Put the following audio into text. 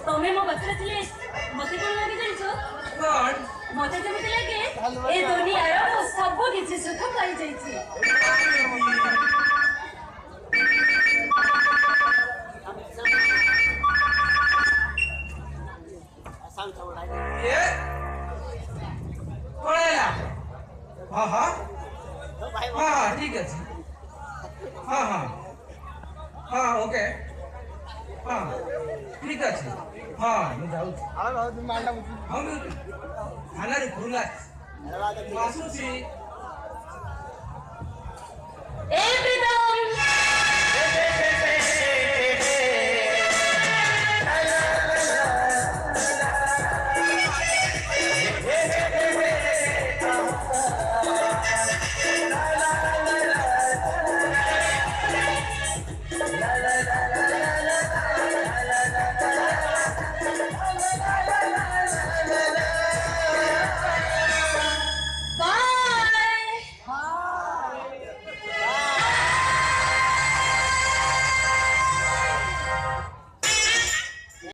तुम्हें मो बच्चा थे मते कोन लागे जानिछो कोन मते जेमिति लागे ए दुनिया रो सब किछि सुख पाई जाईछि ये कोणला हां हां हां ठीक है हां हां हां ओके हां ठीक है हां मैं जाऊ हम खाना रे खुला मासुची ए